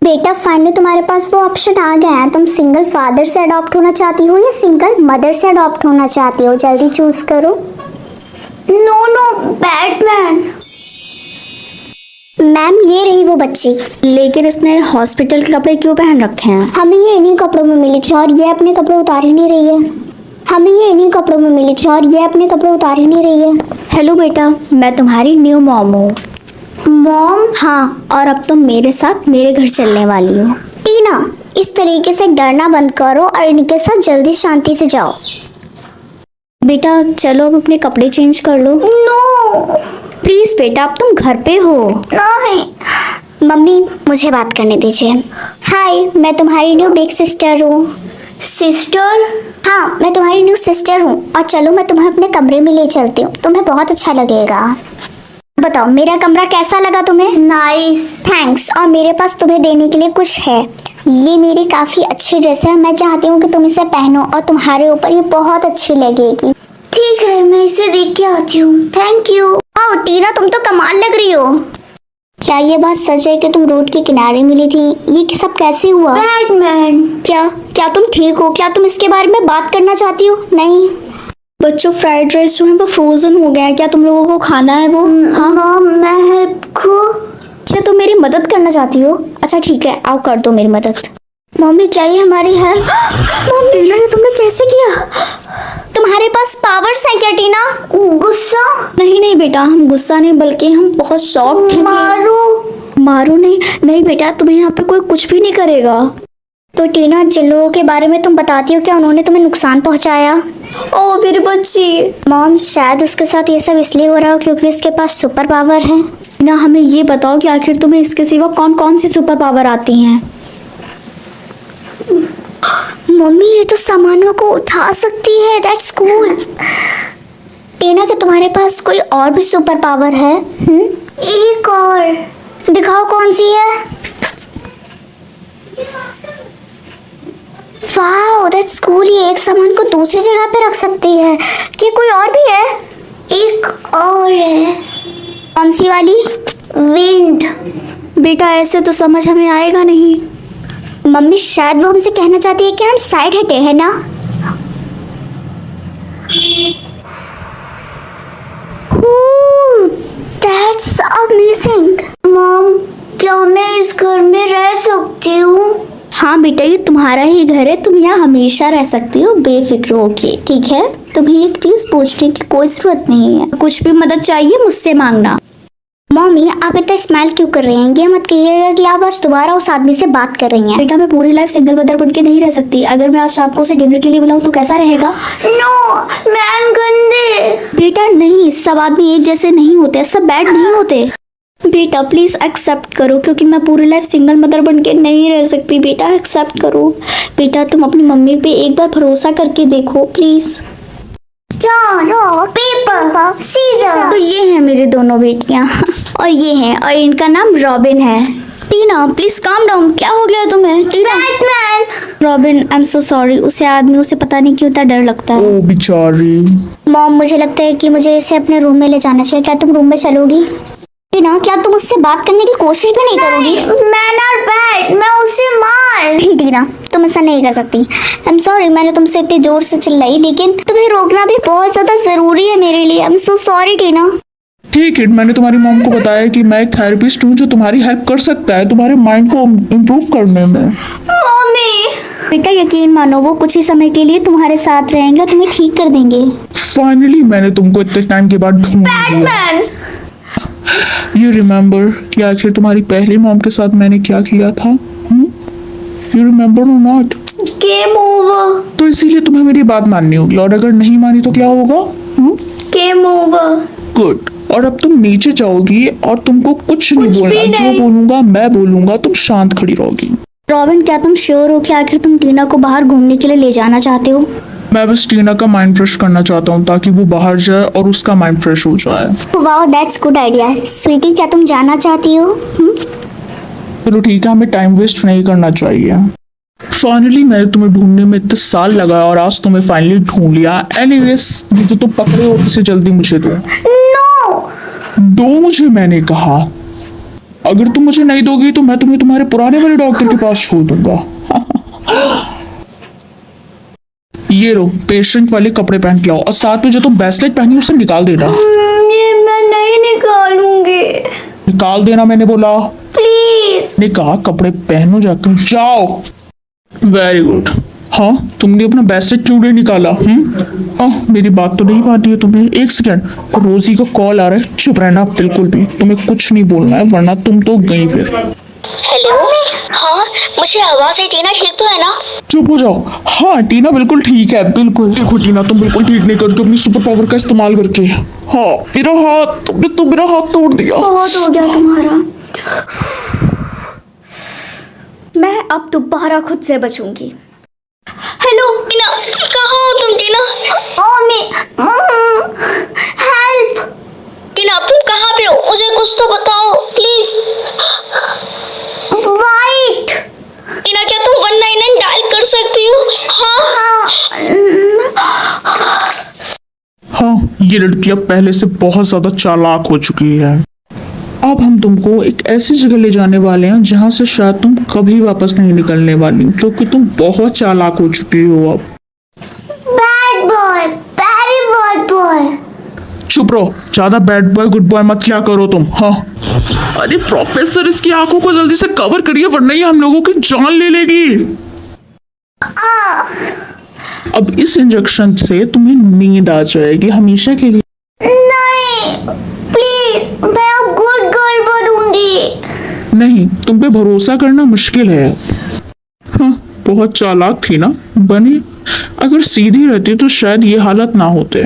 बेटा फाइनली तुम्हारे पास वो ऑप्शन आ गया है। तुम सिंगल फादर से अडॉप्ट होना चाहती हो या सिंगल मदर से अडॉप्ट होना चाहती हो? जल्दी चूज करो। No no, Batman. मैम ये रही वो बच्ची। लेकिन इसने हॉस्पिटल के कपड़े क्यों पहन रखे हैं? हमें ये इन्हीं कपड़ों में मिली थी और ये अपने कपड़े उतार ही नहीं रही है। हमें ये इन्हीं कपड़ों में मिली थी और ये अपने कपड़े उतार ही नहीं रही है। हेलो बेटा, मैं तुम्हारी न्यू मॉम हूँ। मॉम? हाँ, और अब तुम मेरे साथ मेरे घर चलने वाली हो। टीना, इस तरीके से डरना बंद करो और इनके साथ जल्दी शांति से जाओ। बेटा चलो अब अपने कपड़े चेंज कर लो। नो प्लीज बेटा, अब तुम घर पे हो। नहीं। मम्मी मुझे बात करने दीजिए। हाय, मैं तुम्हारी न्यू बिग सिस्टर हूँ। सिस्टर? हाँ, मैं तुम्हारी न्यू सिस्टर हूँ और चलो मैं तुम्हें अपने कमरे में ले चलती हूँ, तुम्हें बहुत अच्छा लगेगा। बताओ मेरा कमरा कैसा लगा तुम्हें? नाइस। थैंक्स। और मेरे पास तुम्हें देने के लिए कुछ है। ये मेरी काफ़ी अच्छी ड्रेस है, मैं चाहती हूँ कि तुम इसे पहनो और तुम्हारे ऊपर ये बहुत अच्छी लगेगी। ठीक है, मैं इसे देख के आती हूँ। Thank you. वाह टीना, तुम तो कमाल लग रही हो। क्या ये बात सच है कि तुम रोड के किनारे मिली थी? ये सब कैसे हुआ? बैटमैन। क्या क्या तुम ठीक हो? क्या तुम इसके बारे में बात करना चाहती हो? नहीं। बच्चों, फ्राइड राइस जो है वो फ्रोजन हो गया है, क्या तुम लोगों को खाना है वो? हाँ, मॉम मैं हेल्प को। क्या तुम मेरी मदद करना चाहती हो? अच्छा ठीक है, आओ कर दो मेरी मदद। मम्मी चाहिए हमारी हेल्प। मॉम टीना, ये तुमने कैसे किया? तुम्हारे पास पावर्स हैं क्या टीना? गुस्सा? नहीं नहीं बेटा, हम गुस्सा नहीं बल्कि हम बहुत शॉक्ड हैं। मारो। मारो नहीं, नहीं बेटा, तुम्हें यहाँ पे कोई कुछ भी नहीं करेगा। तो टीना, जिन लोगों के बारे में तुम बताती हो क्या उन्होंने तुम्हें नुकसान पहुंचाया? ओ मेरी बच्ची। मॉम शायद उसके साथ ये सब इसलिए हो रहा हो क्योंकि इसके पास सुपर पावर है। ना हमें ये बताओ कि आखिर तुम्हें इसके सिवा कौन कौन सी सुपर पावर आती हैं? मम्मी ये तो सामानों को उठा सकती है। That's cool. टीना, क्या तुम्हारे पास कोई और भी सुपर पावर है? एक और। दिखाओ कौन सी है। Wow that's cool. ये एक सामान को दूसरी जगह पे रख सकती है। क्या कोई और भी है? एक और है। कौन सी वाली? विंड। बेटा ऐसे तो समझ हमें आएगा नहीं। मम्मी शायद वो हमसे कहना चाहती है कि हम साइड हटे हैं ना। That's amazing. मॉम क्या मैं इस घर में रह सकती हूँ? हाँ बेटा, ये तुम्हारा ही घर है, तुम यहाँ हमेशा रह सकती हो बेफिक्र होके, ठीक है? तुम्हें एक चीज पूछने की कोई जरूरत नहीं है। कुछ भी मदद चाहिए मुझसे मांगना। मम्मी आप इतना स्माइल क्यों कर रही हैं? ये मत कहिएगा कि आप आज दोबारा उस आदमी से बात कर रही हैं। बेटा मैं पूरी लाइफ सिंगल मदर बन के नहीं रह सकती। अगर मैं आज शाम को उसे डिनर के लिए बुलाऊं तो कैसा रहेगा? नो मैन गंदे। बेटा नहीं, सब आदमी एक जैसे नहीं होते, सब बैड नहीं होते। बेटा प्लीज एक्सेप्ट करो, क्योंकि मैं पूरी लाइफ सिंगल मदर बन के नहीं रह सकती। बेटा एक्सेप्ट करो। बेटा तुम अपनी मम्मी पे एक बार भरोसा करके देखो प्लीज। Star, paper, scissor. तो ये हैं मेरी दोनों बेटियां और ये हैं, और इनका नाम रॉबिन है। Tina please calm down. क्या हो गया तुम्हें? Tina. Batman. Robin I am so sorry. उसे आदमी उसे पता नहीं क्यों इतना डर लगता है। ओ बेचारी। मॉम मुझे लगता है कि मुझे इसे अपने रूम में ले जाना चाहिए। क्या तुम रूम में चलोगी? टीना क्या तुम उससे बात करने की कोशिश भी नहीं करोगी? मैन आर बैड, मैं उसे मार। नहीं टीना, तुम ऐसा नहीं कर सकती। आई एम सॉरी, मैंने तुमसे इतनी जोर से चिल्लाई, लेकिन तुम्हें रोकना भी बहुत ज्यादा जरूरी है मेरे लिए। आई एम सो सॉरी टीना। ठीक है, मैंने तुम्हारी मॉम को बताया कि मैं एक थेरेपिस्ट हूँ जो तुम्हारी हेल्प कर सकता है तुम्हारे माइंड को इम्प्रूव करने में। मम्मी। बेटा यकीन मानो, वो कुछ ही समय के लिए तुम्हारे साथ रहेंगे, तुम्हें ठीक कर देंगे। फाइनली मैंने तुमको इतने टाइम के बाद ढूंढ लिया। बैटमैन। यू रिमेम्बर कि आखिर तुम्हारी पहली मॉम के साथ मैंने क्या किया था? यू रिमेम्बर और नॉट? Game over. तो इसीलिए तुम्हें मेरी बात माननी होगी, और अगर नहीं मानी तो क्या होगा? Game over. गुड। और अब तुम नीचे जाओगी और तुमको कुछ नहीं कुछ भी बोलना। नहीं। जो बोलूंगा मैं बोलूंगा, तुम शांत खड़ी रहोगी। रॉबिन क्या तुम श्योर हो कि आखिर तुम टीना को बाहर घूमने के लिए ले जाना चाहते हो? मैं बस टीना का माइंड फ्रेश करना चाहता हूँ ताकि वो बाहर जाए और उसका माइंड फ्रेश हो जाए। Wow that's good idea. Sweetie क्या तुम जाना चाहती हो? चलो ठीक है, हमें टाइम वेस्ट नहीं करना चाहिए। फाइनली मैंने तुम्हें ढूंढने में इतने साल लगाया और आज तुम्हें फाइनली ढूंढ लिया। एनीवेज, ये जो तुम पकड़े हो इसे जल्दी मुझे दो। नो। दो मुझे, मैंने कहा। अगर तुम मुझे नहीं दोगी तो मैं तुम्हें तुम्हारे पुराने वाले डॉक्टर के पास छोड़ दूंगा। ये लो पेशेंट वाले कपड़े पहन के आओ और साथ में जो तुम ब्रेसलेट पहनी उसे निकाल देना। ये मैं नहीं निकालूंगी, निकाल देना मैंने बोला। प्लीज। ने कहा कपड़े पहनो जाकर जाओ। Very good. हाँ तुमने अपना ब्रेसलेट क्यों नहीं निकाला? मेरी बात तो नहीं मानती है तुम्हें। एक सेकंड, रोजी का कॉल आ रहा है। चुप रहना बिल्कुल भी, तुम्हें कुछ नहीं बोलना है वरना तुम तो गई फिर। हेलो। हाँ मुझे आवाज है, टीना ठीक तो है ना? चुप हो जाओ। हाँ टीना बिल्कुल ठीक है, बिल्कुल। देखो टीना तुम बिल्कुल ठीक नहीं करती अपनी सुपर पावर का इस्तेमाल करके। हाँ मेरा हाथ, तुमने तो मेरा हाथ तोड़ दिया। बहुत हो गया तुम्हारा। मैं अब दोबारा खुद से बचूंगी। हेलो टीना, कहाँ हो तुम? टीना हेल्प। टीना तुम कहाँ पे हो? मुझे कुछ तो बताओ प्लीज। वाइट। टीना क्या तुम 199 डायल कर सकती हो? हाँ हाँ ये लड़की अब पहले से बहुत ज्यादा चालाक हो चुकी है। अब हम तुमको एक ऐसी जगह ले जाने वाले हैं जहाँ से शायद तुम कभी वापस नहीं निकलने वाली, क्योंकि तुम बहुत चालाक हो चुकी हो अब। Bad boy, very bad boy. चुप रहो, ज्यादा बैड बॉय गुड बॉय मत क्या करो तुम। हाँ अरे प्रोफेसर इसकी आंखों को जल्दी से कवर करिए वरना ये हम लोगों की जान ले लेगी। अब इस इंजेक्शन से तुम्हें नींद आ जाएगी हमेशा के लिए। नहीं प्लीज, मैं अब गुड गर्ल बनूंगी। नहीं तुम पे भरोसा करना मुश्किल है। हाँ बहुत चालाक थी ना बनी, अगर सीधी रहती तो शायद ये हालत ना होते।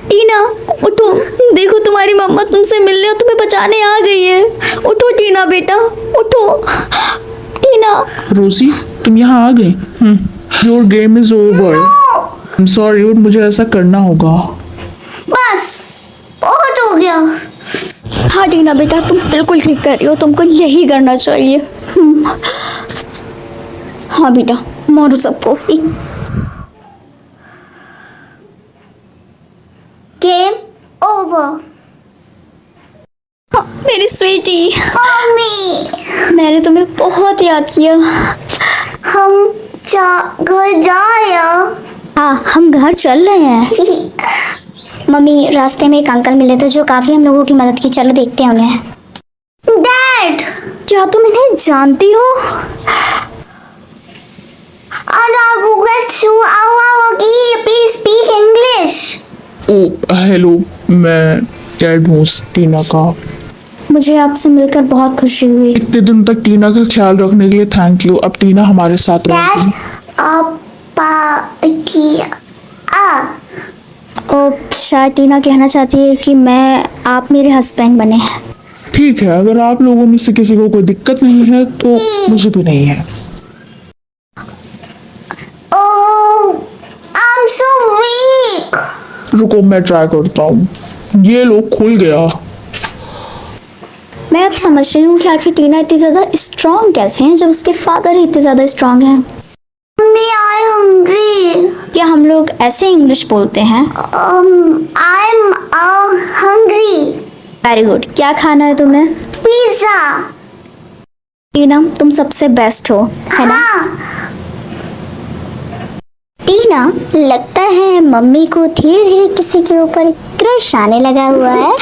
टीना उठो, देखो तुम्हारी मम्मा तुमसे मिलने और तुम्हें बचाने आ गई है। उठो टीना बेटा, उठो टीना। रोजी तुम यहाँ आ गई। Your game is over. I am sorry but मुझे ऐसा करना होगा। बस बहुत हो गया। हाँ टीना बेटा तुम बिल्कुल ठीक कर रही हो, तुमको यही करना चाहिए। हाँ बेटा मारो सबको। Game over. मेरी स्वीटी, मम्मी मैंने तुम्हें बहुत याद किया। हम घर जाया। हाँ हम घर चल रहे हैं। मम्मी रास्ते में एक अंकल मिले थे जो काफी हम लोगों की मदद की, चलो देखते हैं उन्हें। डैड क्या तुम इन्हें जानती हो? Please speak English. Oh hello, मैं डैड हूँ टीना का। मुझे आपसे मिलकर बहुत खुशी हुई। इतने दिन तक टीना का ख्याल रखने के लिए थैंक यू। अब टीना हमारे साथ रहेगी। और शायद टीना कहना चाहती है कि आप मेरे हस्बैंड बने। ठीक है, अगर आप लोगों में से किसी को कोई दिक्कत नहीं है तो मुझे भी नहीं है। I'm so weak. रुको मैं ट्राई करता हूँ। ये लो खुल गया। मैं अब समझ रही हूँ कि आखिर टीना इतनी ज़्यादा स्ट्रॉन्ग कैसे हैं जब उसके फादर ही इतने ज़्यादा स्ट्रॉन्ग हैं। Mummy, I'm hungry. क्या हम लोग ऐसे इंग्लिश बोलते हैं? I'm hungry. Very good. क्या खाना है तुम्हें? Pizza. टीना तुम सबसे बेस्ट हो, है ना? टीना लगता है मम्मी को धीरे धीरे किसी के ऊपर क्रश आने लगा हुआ है।